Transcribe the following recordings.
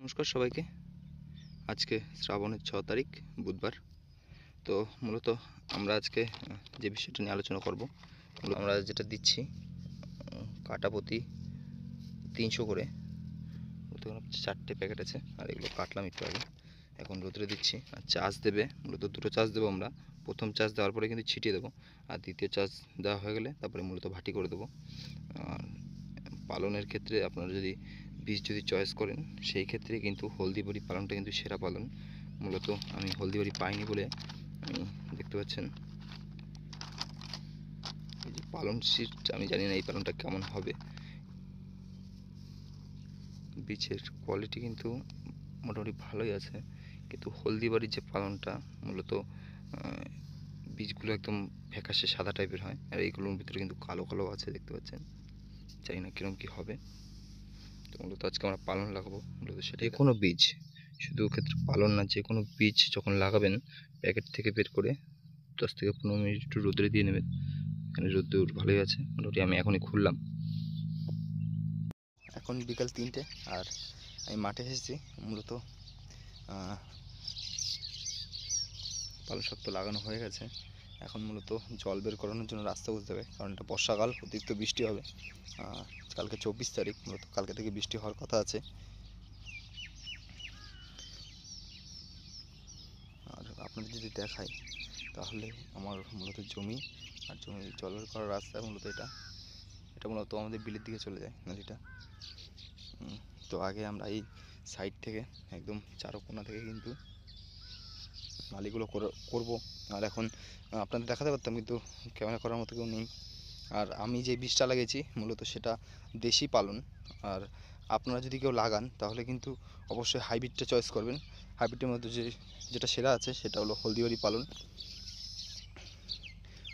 নমস্কার সবাইকে। আজকে শ্রাবণের 6 তারিখ বুধবার। তো মূলত আমরা আজকে যে বিষয়টা নিয়ে আলোচনা করব, আমরা যেটা দিচ্ছি কাটা প্রতি 300 করে। তখন 4টে প্যাকেট আছে, আর এগুলো কাটলাম একটু আগে। এখন রোদ্রে দিচ্ছি। আর চাষ দেবে, মূলত দুটো চাষ দেবো আমরা। প্রথম চাষ দেওয়ার পরে কিন্তু ছিটিয়ে দেবো, আর দ্বিতীয় চাষ দেওয়া হয়ে গেলে তারপরে মূলত ভাটি করে দেবো। আর পালনের ক্ষেত্রে আপনারা যদি বীজ চয়েস করেন, সেই ক্ষেত্রে কিন্তু হলদিবাড়ি পালনটা কিন্তু সেরা পালন। মূলত আমি হলদিবাড়ি পাইনি বলে দেখতে পাচ্ছেন এই যে পালন সিট, আমি জানি না এই পালনটা কেমন হবে। বীজের কোয়ালিটি কিন্তু মোটামুটি ভালোই আছে, কিন্তু হলদিবাড়ির যে পালনটা মূলত বীজগুলো একদম ফ্যাকাশে সাদা টাইপের হয়, আর এইগুলোর ভিতরে কিন্তু কালো কালো আছে, দেখতে পাচ্ছেন। জানি না কীরকম কী হবে। তো মূলত আজকে আমরা পালন লাগাবো। মূলত সেটা যে কোনো বীজ, শুধু ক্ষেত্রে পালন না, যে কোনো বীজ যখন লাগাবেন প্যাকেট থেকে বের করে 10 থেকে 15 মিনিট একটু রোদ্রে দিয়ে নেবেন। এখানে রোদ্দুর ভালোই আছে মোটামুটি। আমি এখনই খুললাম। এখন বিকাল 3টে, আর আমি মাঠে এসেছি। মূলত পালন শাক তো লাগানো হয়ে গেছে। এখন মূলত জল বের করানোর জন্য রাস্তা বুঝতে হবে, কারণ এটা বর্ষাকাল, অতিরিক্ত বৃষ্টি হবে। কালকে 24 তারিখ, মূলত কালকে থেকে বৃষ্টি হওয়ার কথা আছে। আর আপনাদের যদি দেখাই তাহলে আমার মূলত জমি, আর জমি জল বের করার রাস্তা মূলত এটা মূলত আমাদের বিলের দিকে চলে যায় নদীটা। তো আগে আমরা এই সাইড থেকে একদম চারকোনা থেকে কিন্তু নালিগুলো করবো। আর এখন আপনাদের দেখাতে পারতাম, কিন্তু ক্যামেরা করার মতো কেউ নেই। আর আমি যে বীজটা লাগিয়েছি মূলত সেটা দেশি পালন। আর আপনারা যদি কেউ লাগান তাহলে কিন্তু অবশ্যই হাইব্রিডটা চয়েস করবেন। হাইব্রিডের মধ্যে যেটা সেরা আছে সেটা হলো হলদিবাড়ি পালন।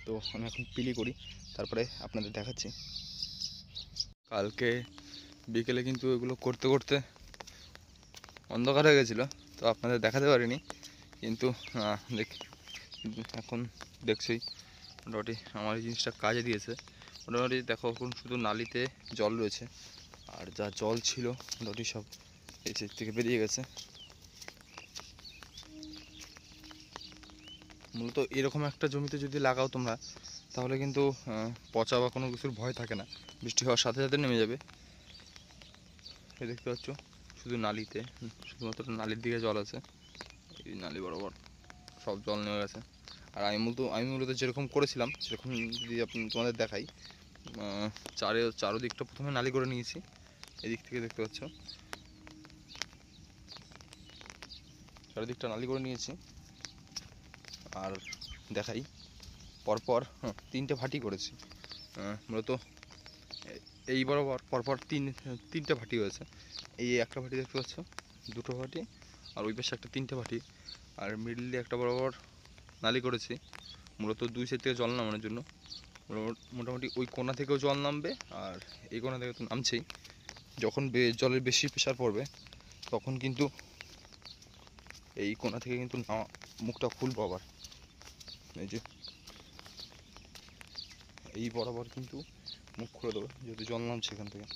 তো আমি এখন পিলি করি, তারপরে আপনাদের দেখাচ্ছি। কালকে বিকেলে কিন্তু এগুলো করতে করতে অন্ধকার হয়ে গেছিলো, তো আপনাদের দেখাতে পারিনি। কিন্তু এখন দেখছি মোটামুটি আমার এই জিনিসটা কাজে দিয়েছে। মোটামুটি দেখো, এখন শুধু নালিতে জল রয়েছে, আর যা জল ছিল মোটামুটি সব এই থেকে বেরিয়ে গেছে। মূলত এরকম একটা জমিতে যদি লাগাও তোমরা, তাহলে কিন্তু পচা বা কোনো কিছুর ভয় থাকে না, বৃষ্টি হওয়ার সাথে সাথে নেমে যাবে। এই দেখতে পাচ্ছ শুধু নালিতে, শুধুমাত্র নালির দিকে জল আছে। এই নালি বরাবর সব জল নেমে গেছে। আর আমি মূলত যেরকম করেছিলাম সেরকম যদি তোমাদের দেখাই, চারোদিকটা প্রথমে নালি করে নিয়েছি। এদিক থেকে দেখতে পাচ্ছ চারিদিকটা নালি করে নিয়েছি। আর দেখাই, পরপর 3টে ভাটি করেছি। মূলত এই বরাবর পরপর তিনটে ভাটি হয়েছে। এই একটা ভাটি দেখতে পাচ্ছ, দুটো ভাটি, আর ওই পাশে একটা 3টে ভাটি, আর মিডল দিয়ে একটা বরাবর নালি করেছি। মূলত দুই সাইড থেকে জল নামানোর জন্য। মোটামুটি ওই কোণা থেকেও জল নামবে, আর এই কোণা থেকে তো নামছেই। যখন জলের বেশি প্রেশার পড়বে তখন কিন্তু এই কোণা থেকে কিন্তু মুখটা খুলবো আবার। এই যে এই বরাবর কিন্তু মুখ খুলে দেবো, যেহেতু জল নামছে এখান থেকে।